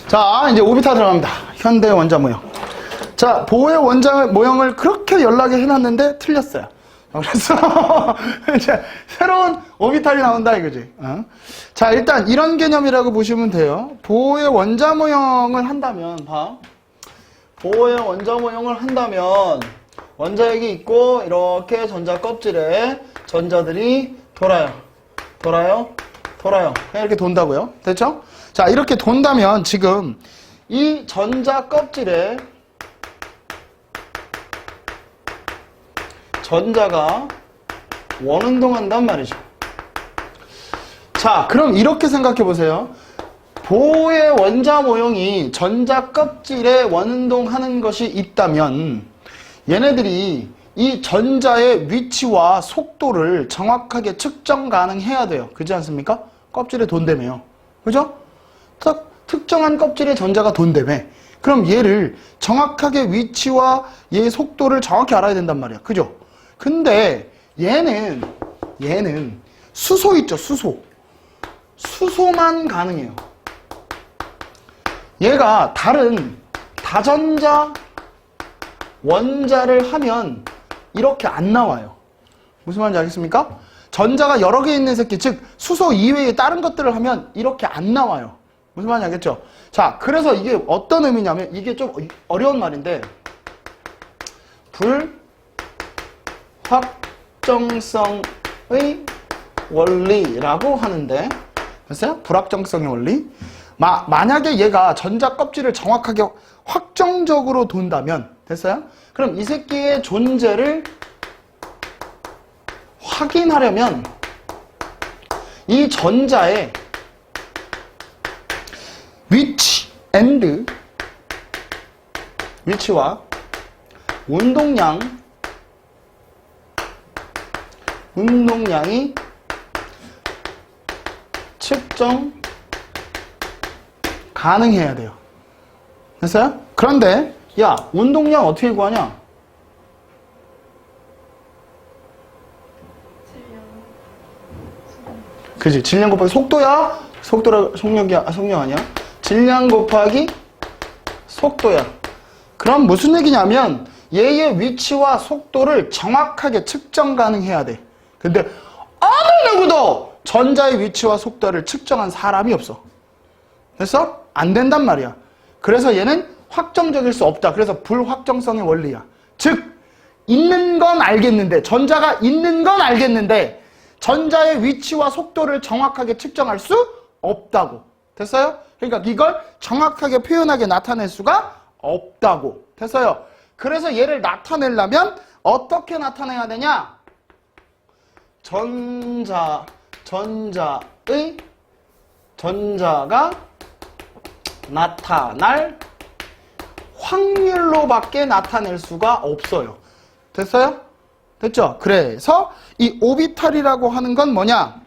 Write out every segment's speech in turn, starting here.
자, 이제 오비타 들어갑니다. 현대 원자 모형. 자, 보호의 원자 모형을 그렇게 연락에 해놨는데 틀렸어요. 그래서 이제 새로운 오비탈이 나온다 이거지. 자, 일단 이런 개념이라고 보시면 돼요. 보호의 원자 모형을 한다면, 보호의 원자 모형을 한다면 원자핵이 있고 이렇게 전자 껍질에 전자들이 돌아요. 그냥 이렇게 돈다고요. 됐죠? 자, 이렇게 돈다면 지금 이 전자 껍질에 전자가 원운동한단 말이죠. 자, 그럼 이렇게 생각해 보세요. 보호의 원자 모형이 전자 껍질에 원운동하는 것이 있다면 얘네들이 이 전자의 위치와 속도를 정확하게 측정 가능해야 돼요. 그렇지 않습니까? 껍질에 돈다며요. 그죠? 특정한 껍질에 전자가 돈다며. 그럼 얘를 정확하게 위치와 얘의 속도를 정확히 알아야 된단 말이야. 그죠? 근데 얘는 수소 있죠, 수소만 가능해요. 얘가 다른 다전자 원자를 하면 이렇게 안 나와요. 무슨 말인지 알겠습니까? 전자가 여러 개 있는 새끼, 즉 수소 이외에 다른 것들을 하면 이렇게 안 나와요. 무슨 말인지 알겠죠? 자, 그래서 이게 어떤 의미냐면, 이게 좀 어려운 말인데, 불확정성의 원리라고 하는데, 됐어요? 불확정성의 원리. 만약에 얘가 전자 껍질을 정확하게 확정적으로 돈다면, 됐어요? 그럼 이 새끼의 존재를 확인하려면 이 전자의 위치와 운동량이 측정 가능해야 돼요. 됐어요? 그런데 야, 운동량 어떻게 구하냐? 그지? 질량 곱하기 속도야? 속력 아니야? 질량 곱하기 속도야. 그럼 무슨 얘기냐면 얘의 위치와 속도를 정확하게 측정 가능해야 돼. 근데 아무 누구도 전자의 위치와 속도를 측정한 사람이 없어. 됐어? 안 된단 말이야. 그래서 얘는 확정적일 수 없다. 그래서 불확정성의 원리야. 즉 있는 건 알겠는데, 전자가 있는 건 알겠는데 전자의 위치와 속도를 정확하게 측정할 수 없다고. 됐어요? 그러니까 이걸 정확하게 표현하게 나타낼 수가 없다고. 됐어요? 그래서 얘를 나타내려면 어떻게 나타내야 되냐? 전자가 나타날 확률로밖에 나타낼 수가 없어요. 됐어요? 됐죠? 그래서 이 오비탈이라고 하는 건 뭐냐?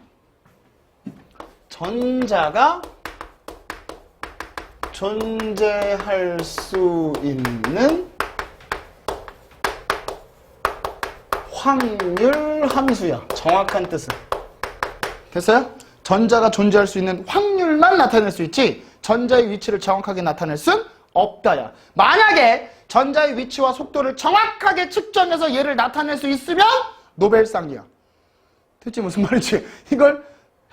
전자가 존재할 수 있는 확률 함수야. 정확한 뜻은. 됐어요? 전자가 존재할 수 있는 확률만 나타낼 수 있지 전자의 위치를 정확하게 나타낼 순 없다야. 만약에 전자의 위치와 속도를 정확하게 측정해서 얘를 나타낼 수 있으면 노벨상이야. 됐지? 무슨 말인지. 이걸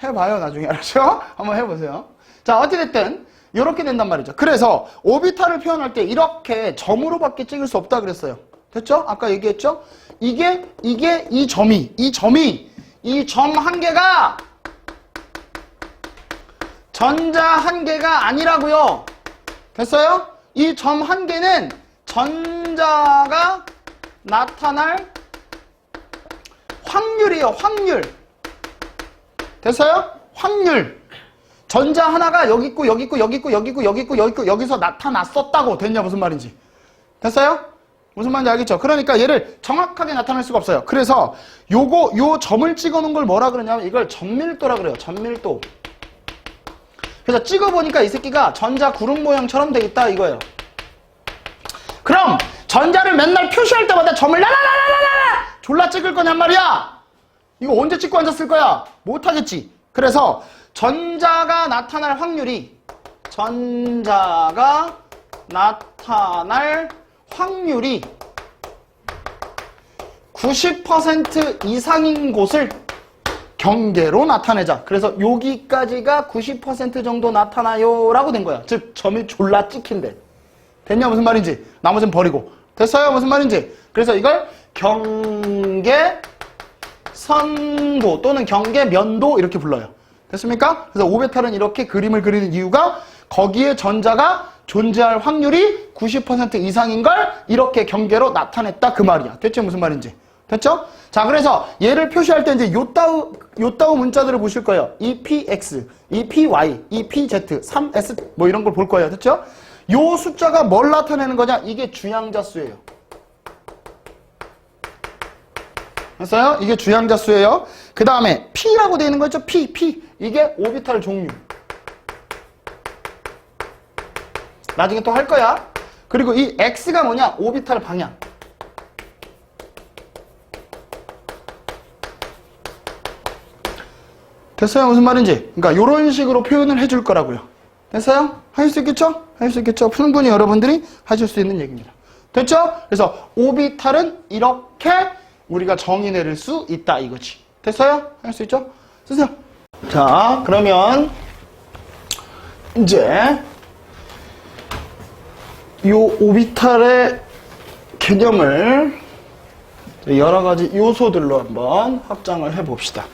해봐요, 나중에. 알았죠? 한번 해보세요. 자, 어찌됐든 이렇게 된단 말이죠. 그래서 오비탈을 표현할 때 이렇게 점으로밖에 찍을 수 없다 그랬어요. 됐죠? 아까 얘기했죠? 이 점 한 개가 전자 한 개가 아니라고요. 됐어요? 이 점 한 개는 전자가 나타날 확률이에요. 확률. 됐어요? 확률. 전자 하나가 여기 있고 여기서 나타났었다고. 됐냐? 무슨 말인지. 됐어요? 무슨 말인지 알겠죠? 그러니까 얘를 정확하게 나타낼 수가 없어요. 그래서 요 점을 찍어 놓은 걸 뭐라 그러냐면 이걸 전밀도라 그래요. 전밀도. 그래서 찍어보니까 이 새끼가 전자 구름 모양처럼 돼 있다 이거예요. 그럼 전자를 맨날 표시할 때마다 점을 라라라라라라 졸라 찍을 거냔 말이야. 이거 언제 찍고 앉았을 거야? 못하겠지. 그래서 전자가 나타날 확률이 전자가 나타날 확률이 90% 이상인 곳을 경계로 나타내자. 그래서 여기까지가 90% 정도 나타나요 라고 된 거야. 즉 점이 졸라 찍힌대. 됐냐 무슨 말인지. 나머지는 버리고. 됐어요 무슨 말인지. 그래서 이걸 경계선도 또는 경계면도 이렇게 불러요. 됐습니까? 그래서 오비탈은 이렇게 그림을 그리는 이유가 거기에 전자가 존재할 확률이 90% 이상인 걸 이렇게 경계로 나타냈다 그 말이야. 됐죠 무슨 말인지. 됐죠? 자, 그래서 얘를 표시할 때 이제 요따우 문자들을 보실 거예요. EPX, EPY, EPZ, 3S 뭐 이런 걸 볼 거예요. 됐죠? 요 숫자가 뭘 나타내는 거냐? 이게 주양자 수예요. 됐어요? 이게 주양자 수예요. 그 다음에 P라고 되어 있는 거 있죠? P. 이게 오비탈 종류. 나중에 또 할 거야. 그리고 이 X가 뭐냐? 오비탈 방향. 됐어요? 무슨 말인지. 그러니까 이런 식으로 표현을 해줄 거라고요. 됐어요? 하실 수 있겠죠? 하실 수 있겠죠? 충분히 여러분들이 하실 수 있는 얘기입니다. 됐죠? 그래서 오비탈은 이렇게 우리가 정의 내릴 수 있다 이거지. 됐어요? 할 수 있죠? 쓰세요. 자, 그러면 이제 이 오비탈의 개념을 여러 가지 요소들로 한번 확장을 해 봅시다.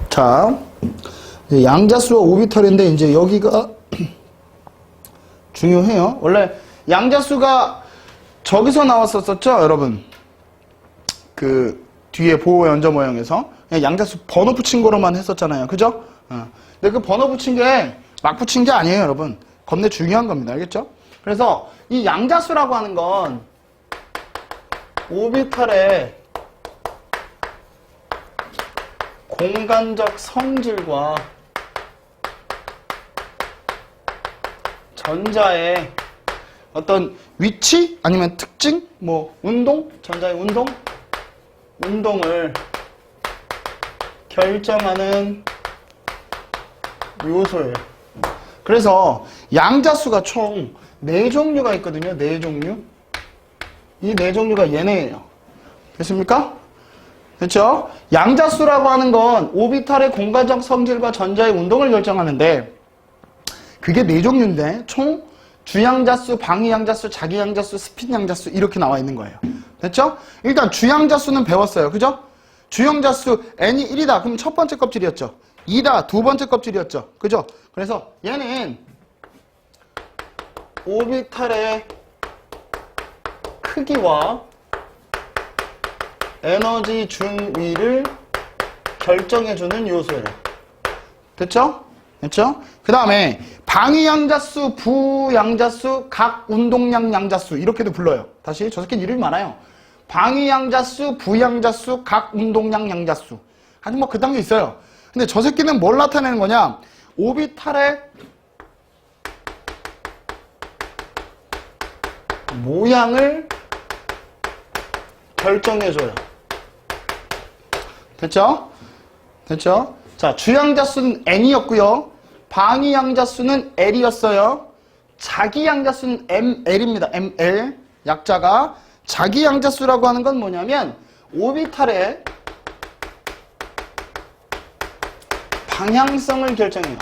자, 양자수와 오비탈인데 이제 여기가 중요해요. 원래 양자수가 저기서 나왔었죠, 여러분. 그 뒤에 보호 연저 모형에서 그냥 양자수 번호 붙인 거로만 했었잖아요, 그죠? 근데 그 번호 붙인 게 막 붙인 게 아니에요, 여러분. 겁내 중요한 겁니다, 알겠죠? 그래서 이 양자수라고 하는 건 오비탈의 공간적 성질과 전자의 어떤 위치 아니면 특징, 뭐 운동, 전자의 운동을 결정하는 요소예요. 그래서 양자수가 총 4종류가 있거든요. 4종류. 이 4종류가 얘네예요. 됐습니까? 그렇죠? 양자수라고 하는 건 오비탈의 공간적 성질과 전자의 운동을 결정하는데 그게 4종류인데 총 주양자수, 방위양자수, 자기양자수, 스핀양자수 이렇게 나와 있는 거예요. 됐죠? 일단 주양자수는 배웠어요. 그죠? 주양자수 n이 1이다. 그럼 첫 번째 껍질이었죠. 2다. 두 번째 껍질이었죠. 그죠? 그래서 얘는 오비탈의 크기와 에너지 중위를 결정해주는 요소예요. 됐죠? 됐죠? 그 다음에 방위양자수, 부양자수, 각 운동량 양자수 이렇게도 불러요. 다시 저 새끼는 이름이 많아요. 방위양자수, 부양자수, 각 운동량 양자수. 아니 뭐 그딴 게 있어요. 근데 저 새끼는 뭘 나타내는 거냐? 오비탈의 모양을 결정해줘요. 됐죠? 됐죠? 자, 주양자수는 n이었고요. 방위양자수는 l이었어요. 자기양자수는 ml입니다. ml. 약자가. 자기양자수라고 하는 건 뭐냐면 오비탈의 방향성을 결정해요.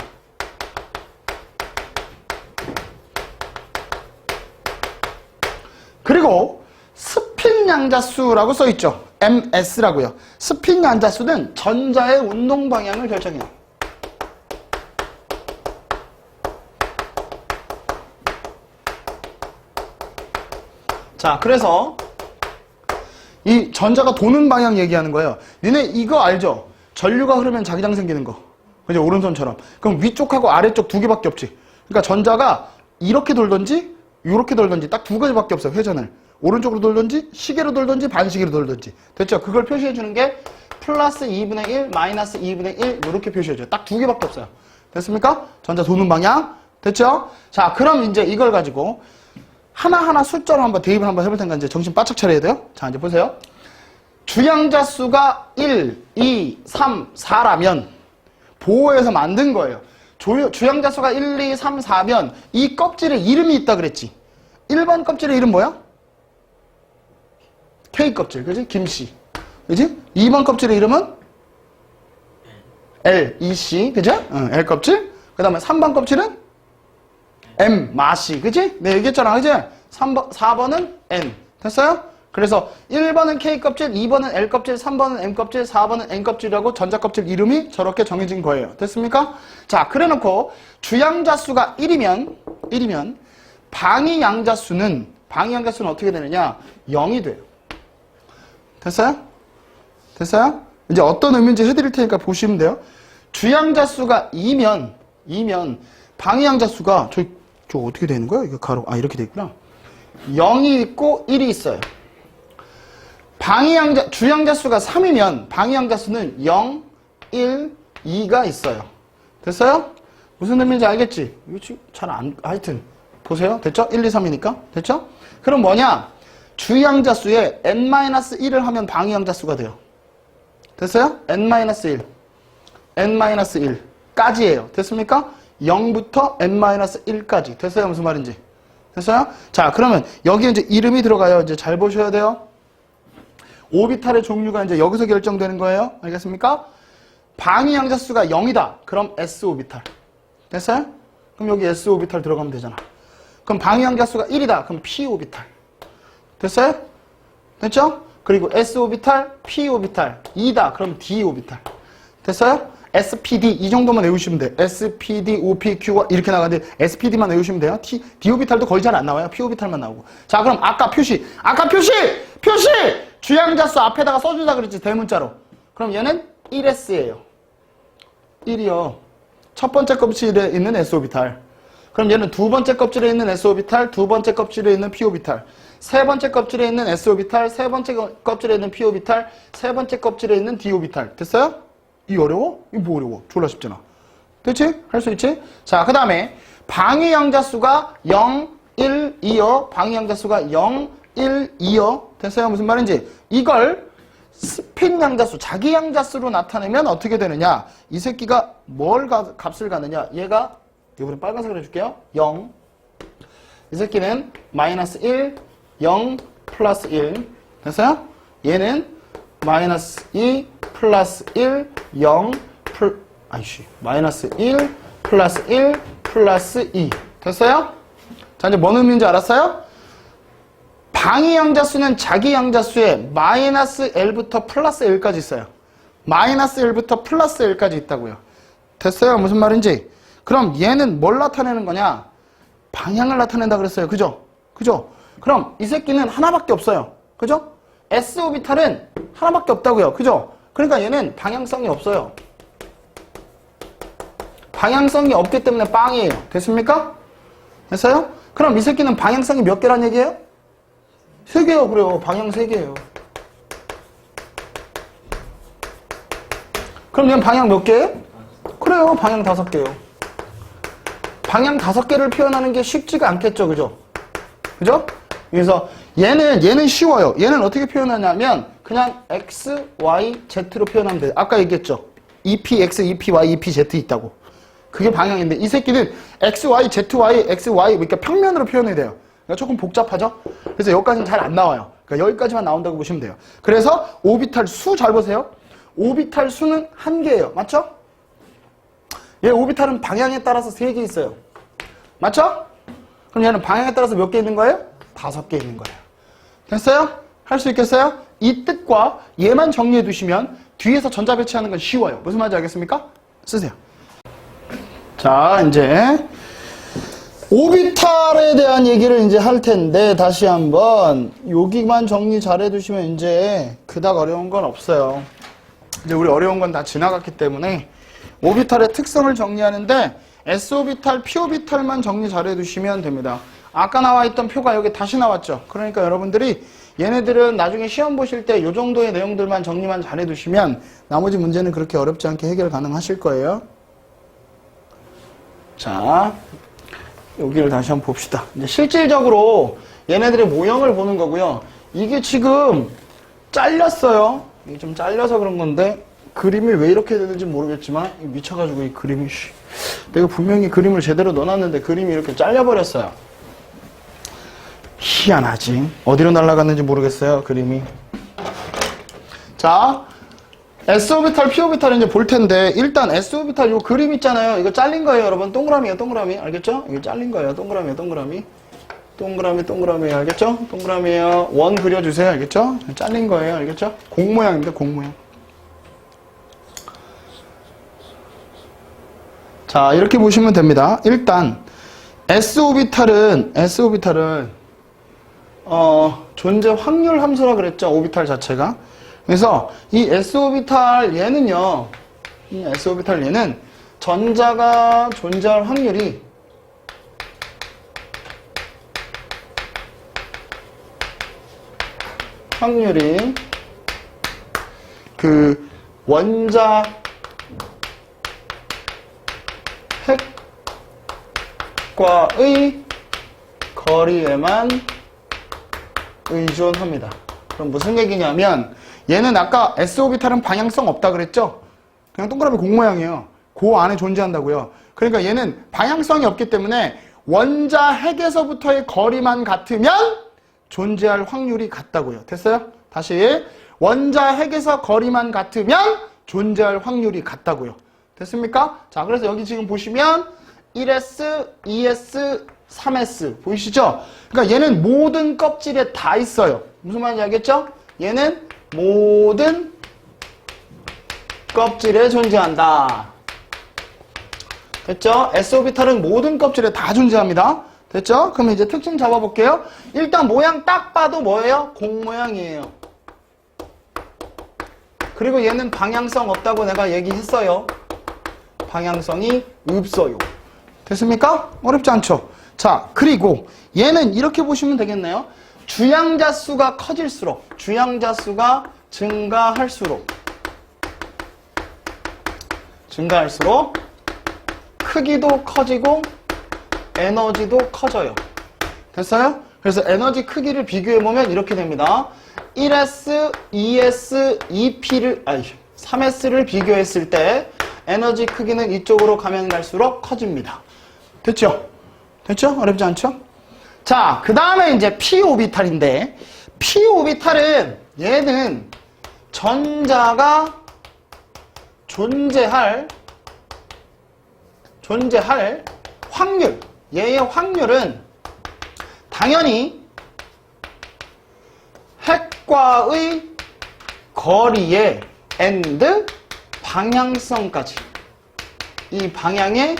그리고 스핀 양자수라고 써있죠. MS라고요. 스핀 양자수는 전자의 운동 방향을 결정해요. 자, 그래서 이 전자가 도는 방향 얘기하는 거예요. 니네 이거 알죠? 전류가 흐르면 자기장 생기는 거. 그죠? 오른손처럼. 그럼 위쪽하고 아래쪽 두 개밖에 없지. 그러니까 전자가 이렇게 돌던지 이렇게 돌던지 딱 두 가지밖에 없어요. 회전을. 오른쪽으로 돌던지 시계로 돌던지 반시계로 돌던지. 됐죠? 그걸 표시해 주는 게 플러스 2분의 1, 마이너스 2분의 1 이렇게 표시해 줘요. 딱 두 개밖에 없어요. 됐습니까? 전자 도는 방향. 됐죠? 자, 그럼 이제 이걸 가지고 하나하나 숫자로 한번 대입을 한번 해볼 테니까 이제 정신 바짝 차려야 돼요. 자, 이제 보세요. 주양자 수가 1, 2, 3, 4라면 보호해서 만든 거예요. 주양자 수가 1, 2, 3, 4면 이 껍질에 이름이 있다 그랬지. 1번 껍질의 이름 뭐야? K 껍질, 그지? 김씨. 그지? 2번 껍질의 이름은? L, EC, 그죠? L 껍질. 그 다음에 3번 껍질은? M, 마씨, 그지? 네, 얘기했잖아, 그지? 4번은 N. 됐어요? 그래서 1번은 K 껍질, 2번은 L 껍질, 3번은 M 껍질, 4번은 N 껍질이라고 전자 껍질 이름이 저렇게 정해진 거예요. 됐습니까? 자, 그래 놓고 주양자 수가 1이면 방위 양자 수는 어떻게 되느냐? 0이 돼요. 됐어요? 됐어요? 이제 어떤 의미인지 해드릴 테니까 보시면 돼요. 주양자 수가 2면 방위 양자 수가 저 어떻게 되는 거야? 이거 가로 이렇게 돼 있구나. 0이 있고 1이 있어요. 주양자 수가 3이면 방위 양자 수는 0, 1, 2가 있어요. 됐어요? 무슨 의미인지 알겠지? 이거 지금 하여튼 보세요. 됐죠? 1, 2, 3이니까. 됐죠? 그럼 뭐냐? 주양자 수에 n-1을 하면 방위 양자 수가 돼요. 됐어요? n-1, n-1까지예요. 됐습니까? 0부터 n-1까지. 됐어요? 무슨 말인지? 됐어요? 자, 그러면 여기에 이제 이름이 들어가요. 이제 잘 보셔야 돼요. 오비탈의 종류가 이제 여기서 결정되는 거예요. 알겠습니까? 방위 양자 수가 0이다. 그럼 S 오비탈. 됐어요? 그럼 여기 S 오비탈 들어가면 되잖아. 그럼 방위 양자 수가 1이다. 그럼 P 오비탈. 됐어요? 됐죠? 그리고 S 오비탈, P 오비탈 2다. 그럼 D 오비탈. 됐어요? SPD 이 정도만 외우시면 돼요. SPD, OPQ 이렇게 나가는데 SPD만 외우시면 돼요. D오비탈도 거의 잘 안 나와요. P오비탈만 나오고. 자, 그럼 아까 표시! 주양자 수 앞에다가 써주자 그랬지, 대문자로. 그럼 얘는 1S예요. 1이요. 첫 번째 껍질에 있는 S오비탈. 그럼 얘는 두 번째 껍질에 있는 S오비탈, 두 번째 껍질에 있는 P오비탈. 세 번째 껍질에 있는 S오비탈, 세 번째 껍질에 있는 P오비탈, 세 번째 껍질에 있는 D오비탈. 됐어요? 이거 어려워? 이거 뭐 어려워? 졸라 쉽잖아. 됐지? 할 수 있지? 자, 그 다음에 방위 양자 수가 0, 1, 2여. 방위 양자 수가 0, 1, 2여. 됐어요? 무슨 말인지? 이걸 스핀 양자수, 자기 양자수로 나타내면 어떻게 되느냐? 이 새끼가 뭘 값을 갖느냐? 얘가 이번엔 빨간색으로 해줄게요. 0. 이 새끼는 마이너스 1, 0, 플러스 1. 됐어요? 얘는 마이너스 2, 플러스 1, 0, 마이너스 1, 플러스 1, 플러스 2. 됐어요? 자, 이제 뭔 의미인지 알았어요? 방위 양자수는 자기 양자수에 마이너스 L부터 플러스 L까지 있어요. 마이너스 L부터 플러스 L까지 있다고요. 됐어요? 무슨 말인지? 그럼 얘는 뭘 나타내는 거냐? 방향을 나타낸다 그랬어요. 그죠? 그죠? 그럼 이 새끼는 하나밖에 없어요. 그죠? S오비탈은 하나밖에 없다고요. 그죠? 그러니까 얘는 방향성이 없어요. 방향성이 없기 때문에 빵이에요. 됐습니까? 됐어요? 그럼 이 새끼는 방향성이 몇 개란 얘기예요? 3개요. 그래요. 방향 3개예요. 그럼 얘는 방향 몇 개예요? 그래요. 방향 5개예요. 방향 5개를 표현하는 게 쉽지가 않겠죠. 그죠? 그죠? 그래서 얘는 쉬워요. 얘는 어떻게 표현하냐면 그냥 X, Y, Z로 표현하면 돼요. 아까 얘기했죠. EPX, EPY, EPZ 있다고. 그게 방향인데 이 새끼는 X, Y, Z, Y, X, Y 그러니까 평면으로 표현해야 돼요. 그러니까 조금 복잡하죠? 그래서 여기까지는 잘 안 나와요. 그러니까 여기까지만 나온다고 보시면 돼요. 그래서 오비탈 수 잘 보세요. 오비탈 수는 1개예요. 맞죠? 얘 오비탈은 방향에 따라서 3개 있어요. 맞죠? 그럼 얘는 방향에 따라서 몇 개 있는 거예요? 5개 있는 거예요. 됐어요? 할 수 있겠어요? 이 뜻과 얘만 정리해 두시면 뒤에서 전자 배치하는 건 쉬워요. 무슨 말인지 알겠습니까? 쓰세요. 자, 이제 오비탈에 대한 얘기를 이제 할 텐데 다시 한번 여기만 정리 잘 해두시면 이제 그닥 어려운 건 없어요. 이제 우리 어려운 건 다 지나갔기 때문에 오비탈의 특성을 정리하는데 S오비탈, P오비탈만 정리 잘 해두시면 됩니다. 아까 나와있던 표가 여기 다시 나왔죠. 그러니까 여러분들이 얘네들은 나중에 시험 보실 때 이 정도의 내용들만 정리만 잘 해두시면 나머지 문제는 그렇게 어렵지 않게 해결 가능하실 거예요. 자, 여기를 다시 한번 봅시다. 이제 실질적으로 얘네들의 모형을 보는 거고요. 이게 지금 잘렸어요. 이게 좀 잘려서 그런 건데 그림이 왜 이렇게 되는지 모르겠지만 미쳐가지고 이 그림이 내가 분명히 그림을 제대로 넣어놨는데 그림이 이렇게 잘려버렸어요. 희한하지. 어디로 날아갔는지 모르겠어요. 그림이. 자, S오비탈, P오비탈을 이제 볼 텐데 일단 S오비탈 요 그림 있잖아요. 이거 잘린 거예요, 여러분. 동그라미예요, 동그라미. 알겠죠? 이거 잘린 거예요. 동그라미예요, 동그라미. 동그라미, 알겠죠? 동그라미예요. 원 그려주세요, 알겠죠? 잘린 거예요, 알겠죠? 공 모양인데, 공 모양. 자, 이렇게 보시면 됩니다. 일단 S오비탈은 존재 확률 함수라 그랬죠, 오비탈 자체가. 그래서 이 S오비탈 얘는요, 이 S오비탈 얘는 전자가 존재할 확률이 그 원자 핵과의 거리에만 의존합니다. 그럼 무슨 얘기냐면 얘는 아까 S오비탈은 방향성 없다 그랬죠? 그냥 동그라미 공 모양이에요. 그 안에 존재한다고요. 그러니까 얘는 방향성이 없기 때문에 원자 핵에서부터의 거리만 같으면 존재할 확률이 같다고요. 됐어요? 다시 원자 핵에서 거리만 같으면 존재할 확률이 같다고요. 됐습니까? 자, 그래서 여기 지금 보시면 1S, 2S, 3S 보이시죠? 그러니까 얘는 모든 껍질에 다 있어요. 무슨 말인지 알겠죠? 얘는 모든 껍질에 존재한다. 됐죠? S오비탈은 모든 껍질에 다 존재합니다. 됐죠? 그럼 이제 특징 잡아볼게요. 일단 모양 딱 봐도 뭐예요? 공 모양이에요. 그리고 얘는 방향성 없다고 내가 얘기했어요. 방향성이 없어요. 됐습니까? 어렵지 않죠? 자, 그리고 얘는 이렇게 보시면 되겠네요. 주양자 수가 커질수록, 주양자 수가 증가할수록 크기도 커지고 에너지도 커져요. 됐어요? 그래서 에너지 크기를 비교해보면 이렇게 됩니다. 1S, 2S, 3S를 비교했을 때 에너지 크기는 이쪽으로 가면 갈수록 커집니다. 됐죠? 됐죠? 어렵지 않죠? 자, 그 다음에 이제 P오비탈인데, P오비탈은 얘는 전자가 존재할 확률, 얘의 확률은 당연히 핵과의 거리에 and 방향성까지 이 방향에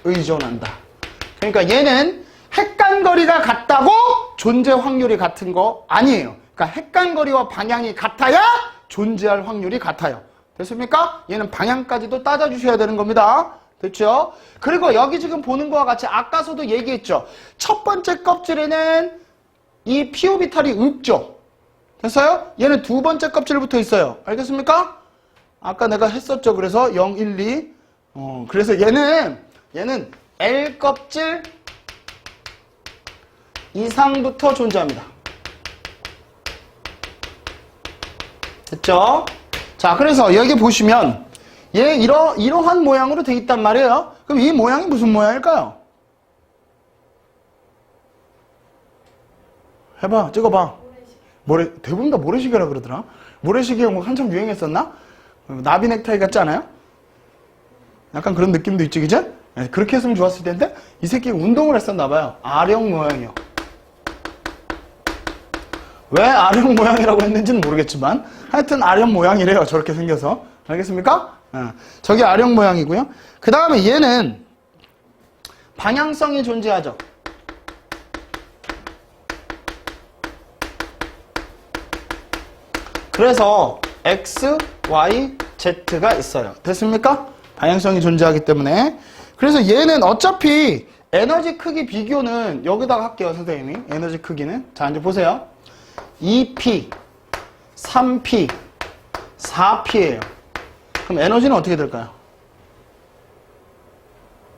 의존한다. 그러니까 얘는 핵간거리가 같다고 존재 확률이 같은 거 아니에요. 그러니까 핵간거리와 방향이 같아야 존재할 확률이 같아요. 됐습니까? 얘는 방향까지도 따져주셔야 되는 겁니다. 됐죠? 그리고 여기 지금 보는 거와 같이 아까서도 얘기했죠. 첫 번째 껍질에는 이 P오비탈이 없죠. 됐어요? 얘는 두 번째 껍질에 붙어 있어요. 알겠습니까? 아까 내가 했었죠. 그래서 0, 1, 2. 그래서 얘는 L 껍질 이상부터 존재합니다. 됐죠? 자, 그래서 여기 보시면 얘 이러한 모양으로 돼 있단 말이에요. 그럼 이 모양이 무슨 모양일까요? 해봐, 찍어봐. 대부분 다 모래시계라 그러더라. 모래시계 뭐 한참 유행했었나? 나비 넥타이 같지 않아요? 약간 그런 느낌도 있지, 그죠? 그렇게 했으면 좋았을 텐데 이 새끼가 운동을 했었나 봐요. 아령 모양이요. 왜 아령 모양이라고 했는지는 모르겠지만 하여튼 아령 모양이래요. 저렇게 생겨서. 알겠습니까? 저게 아령 모양이고요. 그 다음에 얘는 방향성이 존재하죠. 그래서 X, Y, Z가 있어요. 됐습니까? 방향성이 존재하기 때문에. 그래서 얘는 어차피 에너지 크기 비교는 여기다가 할게요, 선생님이. 에너지 크기는. 자, 이제 보세요. 2P, 3P, 4P예요. 그럼 에너지는 어떻게 될까요?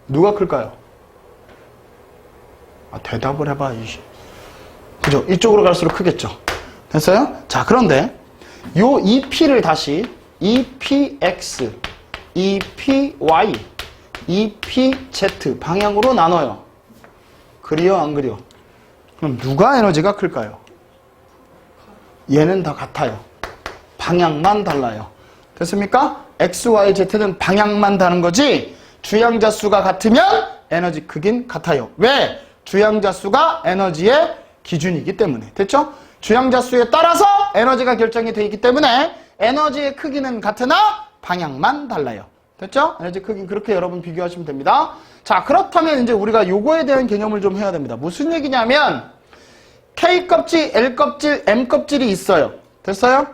누가 클까요? 대답을 해봐. 그죠? 이쪽으로 갈수록 크겠죠. 됐어요? 자, 그런데 요 EP를 다시 EPX, EPY, EPZ 방향으로 나눠요. 그리요, 안 그리요? 그럼 누가 에너지가 클까요? 얘는 다 같아요. 방향만 달라요. 됐습니까? X, Y, Z는 방향만 다른 거지 주양자 수가 같으면 에너지 크긴 같아요. 왜? 주양자 수가 에너지의 기준이기 때문에. 됐죠? 주양자 수에 따라서 에너지가 결정이 되어 있기 때문에 에너지의 크기는 같으나 방향만 달라요. 됐죠? 에너지 크기는 그렇게 여러분 비교하시면 됩니다. 자, 그렇다면 이제 우리가 요거에 대한 개념을 좀 해야 됩니다. 무슨 얘기냐면 K껍질, L껍질, M껍질이 있어요. 됐어요?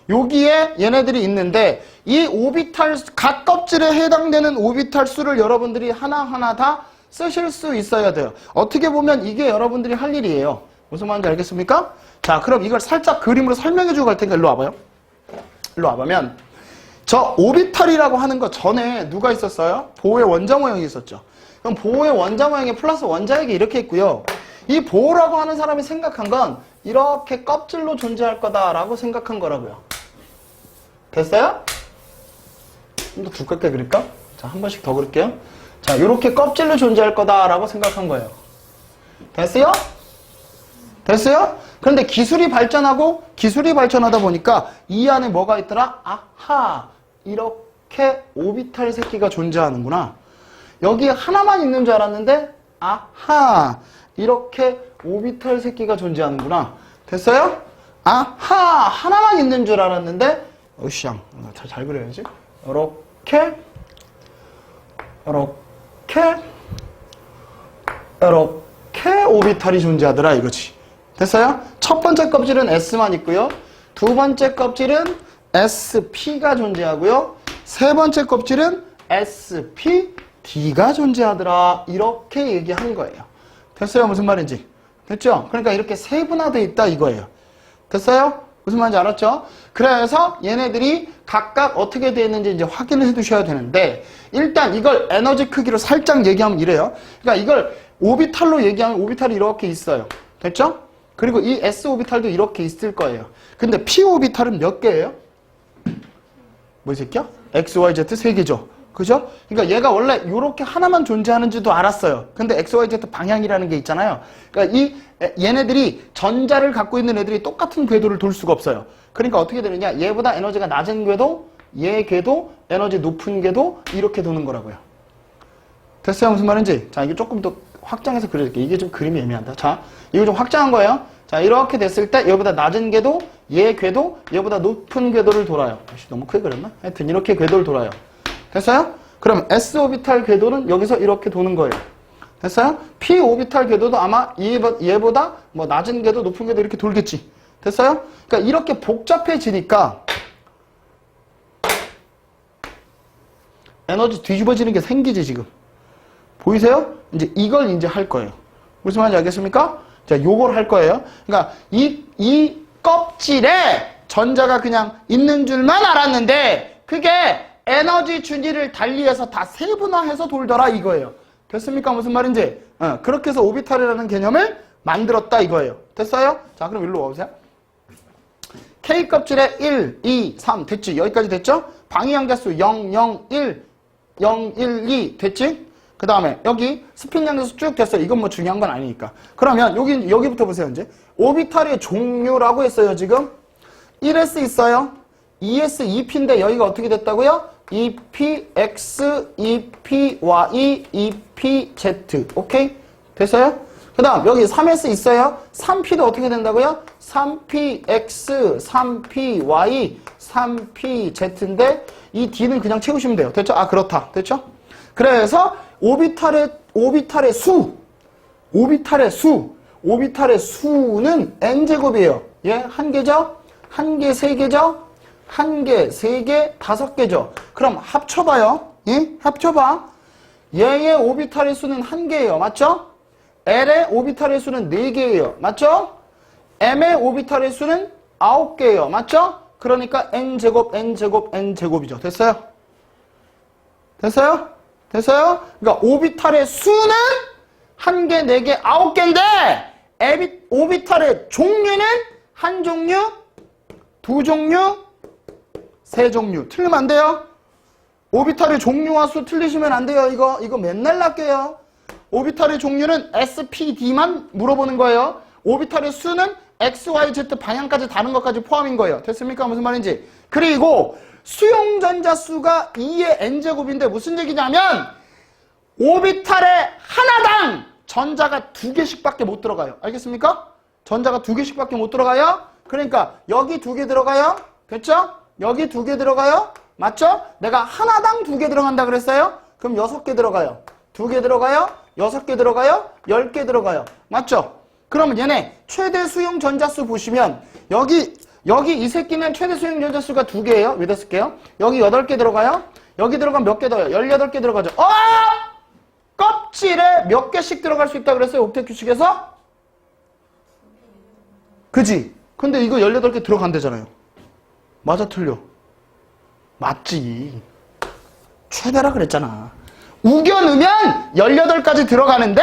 여기에 얘네들이 있는데 이 오비탈, 각 껍질에 해당되는 오비탈 수를 여러분들이 하나하나 다 쓰실 수 있어야 돼요. 어떻게 보면 이게 여러분들이 할 일이에요. 무슨 말인지 알겠습니까? 자, 그럼 이걸 살짝 그림으로 설명해 주고 갈 테니까 일로 와봐요. 일로 와보면 저 오비탈이라고 하는 거 전에 누가 있었어요? 보호의 원자 모형이 있었죠. 그럼 보호의 원자 모형에 플러스 원자핵이 이렇게 있고요. 이 보호라고 하는 사람이 생각한 건 이렇게 껍질로 존재할 거다라고 생각한 거라고요. 됐어요? 좀 더 두껍게 그릴까? 자, 한 번씩 더 그릴게요. 자, 이렇게 껍질로 존재할 거다라고 생각한 거예요. 됐어요? 됐어요? 그런데 기술이 발전하다 보니까 이 안에 뭐가 있더라? 아하, 이렇게 오비탈 새끼가 존재하는구나. 여기 하나만 있는 줄 알았는데 아하, 이렇게 오비탈 새끼가 존재하는구나. 됐어요? 아하, 하나만 있는 줄 알았는데 으쌰, 잘 그려야지. 이렇게 오비탈이 존재하더라 이거지. 됐어요? 첫 번째 껍질은 S만 있고요. 두 번째 껍질은 SP가 존재하고요. 세 번째 껍질은 SPD가 존재하더라. 이렇게 얘기한 거예요. 됐어요? 무슨 말인지? 됐죠? 그러니까 이렇게 세분화되어 있다 이거예요. 됐어요? 무슨 말인지 알았죠? 그래서 얘네들이 각각 어떻게 되어 있는지 이제 확인을 해 두셔야 되는데 일단 이걸 에너지 크기로 살짝 얘기하면 이래요. 그러니까 이걸 오비탈로 얘기하면 오비탈이 이렇게 있어요. 됐죠? 그리고 이 S 오비탈도 이렇게 있을 거예요. 근데 P 오비탈은 몇 개예요? 뭐 이 새끼야? X, Y, Z 세 개죠. 그죠? 그러니까 얘가 원래 이렇게 하나만 존재하는지도 알았어요. 근데 X, Y, Z 방향이라는 게 있잖아요. 그러니까 얘네들이 전자를 갖고 있는 애들이 똑같은 궤도를 돌 수가 없어요. 그러니까 어떻게 되느냐? 얘보다 에너지가 낮은 궤도, 얘 궤도, 에너지 높은 궤도 이렇게 도는 거라고요. 됐어요? 무슨 말인지? 자, 이게 조금 더 확장해서 그려줄게요. 이게 좀 그림이 애매한다. 자, 이거 좀 확장한 거예요. 자, 이렇게 됐을 때 얘보다 낮은 궤도, 얘 궤도, 얘보다 높은 궤도를 돌아요. 너무 크게 그렸나? 하여튼 이렇게 궤도를 돌아요. 됐어요? 그럼 S 오비탈 궤도는 여기서 이렇게 도는 거예요. 됐어요? P 오비탈 궤도도 아마 얘보다 뭐 낮은 궤도, 높은 궤도 이렇게 돌겠지. 됐어요? 그러니까 이렇게 복잡해지니까 에너지 뒤집어지는 게 생기지 지금. 보이세요? 이제 이걸 이제 할 거예요. 무슨 말인지 알겠습니까? 자, 요걸 할 거예요. 그러니까 이 껍질에 전자가 그냥 있는 줄만 알았는데 그게 에너지 준위를 달리해서 다 세분화해서 돌더라 이거예요. 됐습니까? 무슨 말인지? 그렇게 해서 오비탈이라는 개념을 만들었다 이거예요. 됐어요? 자, 그럼 일로 와보세요. K 껍질에 1, 2, 3 됐지? 여기까지 됐죠? 방위양자수 0, 0, 1, 0, 1, 2 됐지? 그 다음에 여기 스핀 양자수 쭉 됐어. 이건 뭐 중요한 건 아니니까. 그러면 여기부터 보세요. 이제 오비탈의 종류라고 했어요. 지금 1S 있어요. 2S, 2P인데 여기가 어떻게 됐다고요? EPX, EPY, EPZ. 오케이? 됐어요? 그 다음 여기 3S 있어요. 3P도 어떻게 된다고요? 3PX, 3PY, 3PZ인데 이 D는 그냥 채우시면 돼요. 됐죠? 아, 그렇다. 됐죠? 그래서 오비탈의 수는 N제곱이에요. 예, 한 개죠? 한 개, 세 개죠? 한 개, 세 개, 다섯 개죠? 그럼 합쳐봐요. 예? 합쳐봐. 얘의 오비탈의 수는 한 개예요. 맞죠? L의 오비탈의 수는 네 개예요. 맞죠? M의 오비탈의 수는 9개예요. 맞죠? 그러니까 N제곱, N제곱, N제곱이죠. 됐어요? 됐어요? 됐어요? 그러니까 오비탈의 수는 한 개, 네 개, 9개인데 오비탈의 종류는 한 종류, 두 종류, 세 종류. 틀리면 안 돼요. 오비탈의 종류와 수 틀리시면 안 돼요. 이거 맨날 낚여요. 오비탈의 종류는 SPD만 물어보는 거예요. 오비탈의 수는 X, Y, Z 방향까지 다른 것까지 포함인 거예요. 됐습니까? 무슨 말인지. 그리고 수용전자수가 2의 n제곱인데 무슨 얘기냐면 오비탈의 하나당 전자가 2개씩밖에 못 들어가요. 알겠습니까? 전자가 2개씩밖에 못 들어가요. 그러니까 여기 2개 들어가요. 됐죠? 여기 2개 들어가요. 맞죠? 내가 하나당 2개 들어간다 그랬어요? 그럼 6개 들어가요. 2개 들어가요. 6개 들어가요. 10개 들어가요. 맞죠? 그러면 얘네 최대 수용 전자수 보시면 여기 이 새끼는 최대 수용 전자수가 2개예요. 여기다 쓸게요. 여기 8개 들어가요. 여기 들어가면 몇 개 더요? 18개 들어가죠. 껍질에 몇 개씩 들어갈 수 있다고 그랬어요? 옥텟 규칙에서? 그지? 근데 이거 18개 들어간대잖아요. 맞아 틀려? 맞지. 최대라 그랬잖아. 우겨 넣으면 18까지 들어가는데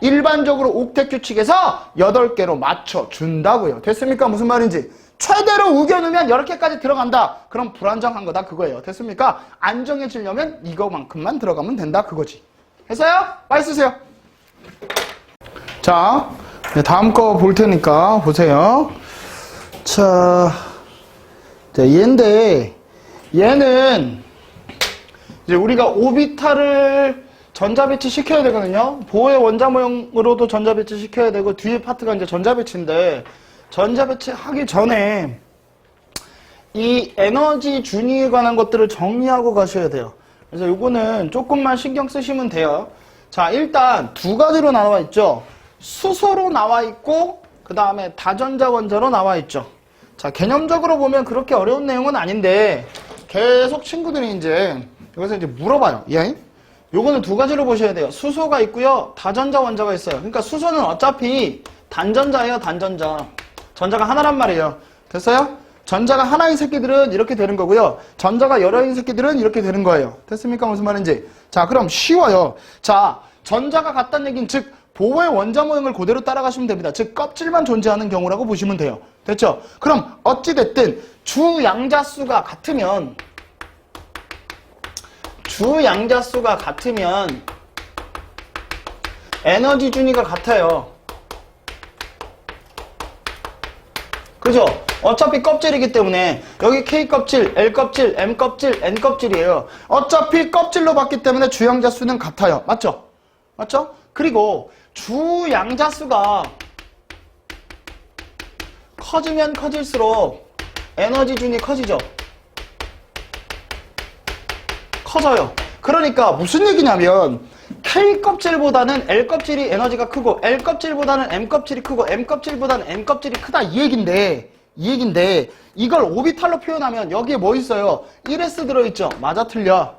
일반적으로 옥텟 규칙에서 8개로 맞춰준다고요. 됐습니까? 무슨 말인지. 최대로 우겨 넣으면 10개까지 들어간다. 그럼 불안정한 거다 그거예요. 됐습니까? 안정해지려면 이거만큼만 들어가면 된다 그거지. 했어요? 빨리 쓰세요. 자, 다음 거 볼 테니까 보세요. 자, 얘인데 얘는 이제 우리가 오비탈을 전자 배치 시켜야 되거든요. 보호의 원자 모형으로도 전자 배치 시켜야 되고 뒤에 파트가 이제 전자 배치인데 전자 배치 하기 전에 이 에너지 준위에 관한 것들을 정리하고 가셔야 돼요. 그래서 요거는 조금만 신경 쓰시면 돼요. 자, 일단 두 가지로 나와 있죠. 수소로 나와 있고 그 다음에 다전자 원자로 나와 있죠. 자, 개념적으로 보면 그렇게 어려운 내용은 아닌데 계속 친구들이 이제 여기서 이제 물어봐요. 예? 요거는 두 가지로 보셔야 돼요. 수소가 있고요. 다전자 원자가 있어요. 그러니까 수소는 어차피 단전자예요. 단전자. 전자가 하나란 말이에요. 됐어요? 전자가 하나인 새끼들은 이렇게 되는 거고요. 전자가 여러인 새끼들은 이렇게 되는 거예요. 됐습니까? 무슨 말인지. 자, 그럼 쉬워요. 자, 전자가 같다는 얘기는 즉 보호의 원자 모형을 그대로 따라가시면 됩니다. 즉 껍질만 존재하는 경우라고 보시면 돼요. 됐죠? 그럼 어찌됐든 주양자수가 같으면 에너지 준위가 같아요. 그죠? 어차피 껍질이기 때문에 여기 K껍질, L껍질, M껍질, N껍질이에요. 어차피 껍질로 봤기 때문에 주양자수는 같아요. 맞죠? 맞죠? 그리고 주양자수가 커지면 커질수록 에너지 준위 커지죠? 커져요. 그러니까 무슨 얘기냐면 K껍질보다는 L껍질이 에너지가 크고 L껍질보다는 M껍질이 크고 M껍질보다는 N껍질이 크다 이 얘긴데 이걸 오비탈로 표현하면 여기에 뭐 있어요? 1s 들어있죠? 맞아 틀려?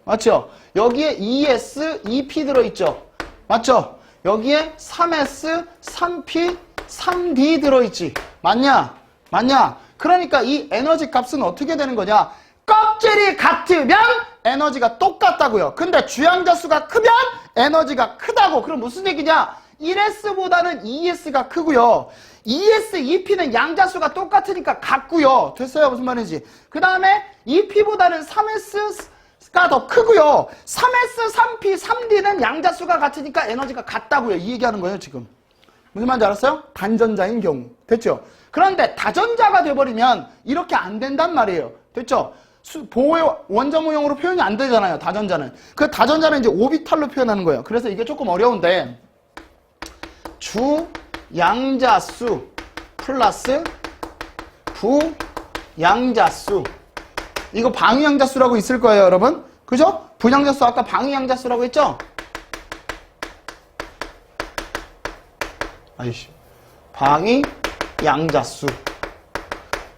맞죠? 여기에 2s, 2p 들어있죠? 맞죠? 여기에 3s, 3p, 3d 들어있지? 맞냐? 그러니까 이 에너지 값은 어떻게 되는 거냐? 껍질이 같으면 에너지가 똑같다고요. 근데 주양자수가 크면 에너지가 크다고. 그럼 무슨 얘기냐? 1s보다는 2s가 크고요. 2s, 2p는 양자수가 똑같으니까 같고요. 됐어요? 무슨 말인지. 그 다음에 2p보다는 3s가 더 크고요. 3s, 3p, 3d는 양자수가 같으니까 에너지가 같다고요. 이 얘기하는 거예요, 지금. 무슨 말인지 알았어요? 단전자인 경우. 됐죠? 그런데 다전자가 돼버리면 이렇게 안 된단 말이에요. 됐죠? 보호의 원자 모형으로 표현이 안 되잖아요. 다전자는. 그 다전자는 이제 오비탈로 표현하는 거예요. 그래서 이게 조금 어려운데 주양자수 플러스 부양자수 이거 방위양자수라고 있을 거예요, 여러분. 그죠? 부양자수 아까 방위양자수라고 했죠? 아이씨. 방위양자수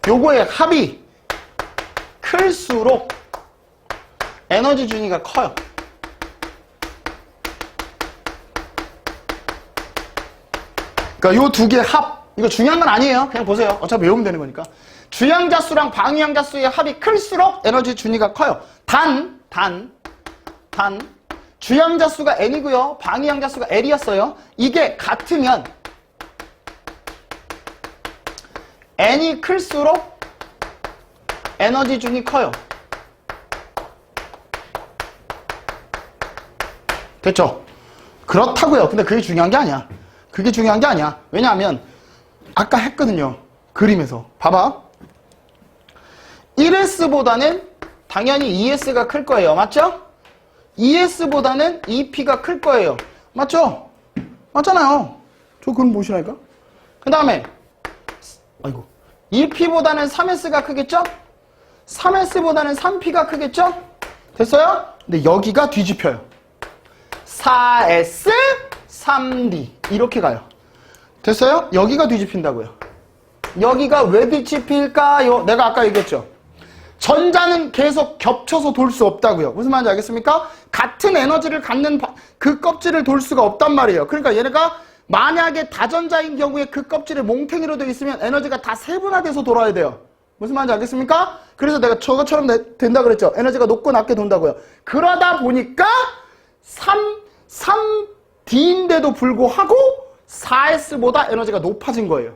요거의 합이 클수록 에너지 준위가 커요. 그러니까 요 두 개의 합, 이거 중요한 건 아니에요. 그냥 보세요. 어차피 외우면 되는 거니까. 주양자수랑 방위양자수의 합이 클수록 에너지 준위가 커요. 단 주양자수가 n이고요. 방위양자수가 l이었어요. 이게 같으면 n이 클수록 에너지 준이 커요. 됐죠? 그렇다고요. 근데 그게 중요한 게 아니야. 그게 중요한 게 아니야. 왜냐하면 아까 했거든요. 그림에서. 봐봐. 1S보다는 당연히 2S가 클 거예요. 맞죠? 2S보다는 2P가 클 거예요. 맞죠? 맞잖아요. 저 그럼 보시라니까. 그 다음에 아이고 2P보다는 3S가 크겠죠? 3S보다는 3P가 크겠죠? 됐어요? 근데 여기가 뒤집혀요. 4S, 3D 이렇게 가요. 됐어요? 여기가 뒤집힌다고요. 여기가 왜 뒤집힐까요? 내가 아까 얘기했죠. 전자는 계속 겹쳐서 돌 수 없다고요. 무슨 말인지 알겠습니까? 같은 에너지를 갖는 그 껍질을 돌 수가 없단 말이에요. 그러니까 얘네가 만약에 다전자인 경우에 그 껍질이 몽탱이로 되어 있으면 에너지가 다 세분화돼서 돌아야 돼요. 무슨 말인지 알겠습니까? 그래서 내가 저것처럼 된다 그랬죠. 에너지가 높고 낮게 돈다고요. 그러다 보니까 3D인데도 불구하고 4S보다 에너지가 높아진 거예요.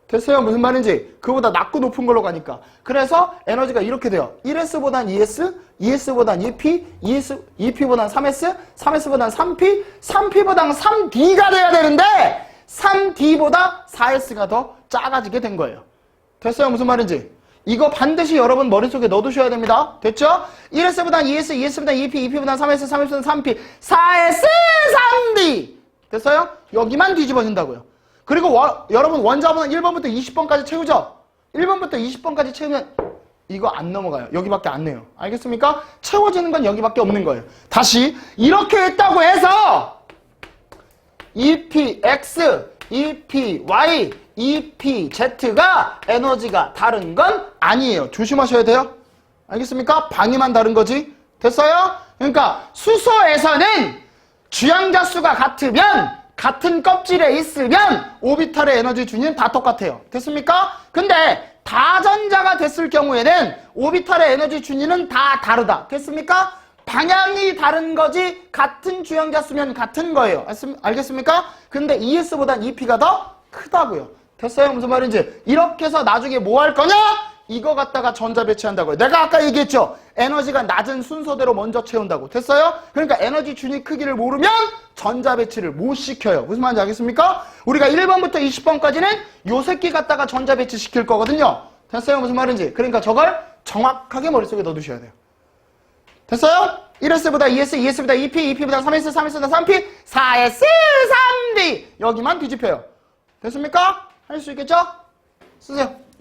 됐어요? 무슨 말인지? 그보다 낮고 높은 걸로 가니까. 그래서 에너지가 이렇게 돼요. 1S보단 2S, 2S보단 2P, 2P보단 3S, 3S보단 3P, 3P보단 3D가 돼야 되는데 3D보다 4S가 더 작아지게 된 거예요. 됐어요? 무슨 말인지? 이거 반드시 여러분 머릿속에 넣어두셔야 됩니다. 됐죠? 1S보단 2S, 2S보단 2P, 2P보단 3S, 3S보단 3P, 4S, 3D! 됐어요? 여기만 뒤집어진다고요. 그리고 여러분 원자번호 1번부터 20번까지 채우죠? 1번부터 20번까지 채우면 이거 안 넘어가요. 여기밖에 안 내요. 알겠습니까? 채워지는 건 여기밖에 없는 거예요. 다시 이렇게 했다고 해서 EPX, EPY, EPZ가 에너지가 다른 건 아니에요. 조심하셔야 돼요. 알겠습니까? 방위만 다른 거지. 됐어요? 그러니까 수소에서는 주양자 수가 같으면 같은 껍질에 있으면 오비탈의 에너지 준위는 다 똑같아요. 됐습니까? 근데 다전자가 됐을 경우에는 오비탈의 에너지 준위는 다 다르다. 됐습니까? 방향이 다른 거지 같은 주양자 수면 같은 거예요. 알겠습니까? 근데 ES보단 EP가 더 크다고요. 됐어요? 무슨 말인지? 이렇게 해서 나중에 뭐 할 거냐? 이거 갖다가 전자 배치한다고요. 내가 아까 얘기했죠? 에너지가 낮은 순서대로 먼저 채운다고. 됐어요? 그러니까 에너지 준위 크기를 모르면 전자 배치를 못 시켜요. 무슨 말인지 알겠습니까? 우리가 1번부터 20번까지는 요 새끼 갖다가 전자 배치 시킬 거거든요. 됐어요? 무슨 말인지? 그러니까 저걸 정확하게 머릿속에 넣어두셔야 돼요. 됐어요? 1S보다 2S, 2S보다 2P, 2P보다 3S, 3S보다 3P, 4S, 3D! 여기만 뒤집혀요. 됐습니까? 할 수 있겠죠? 쓰세요.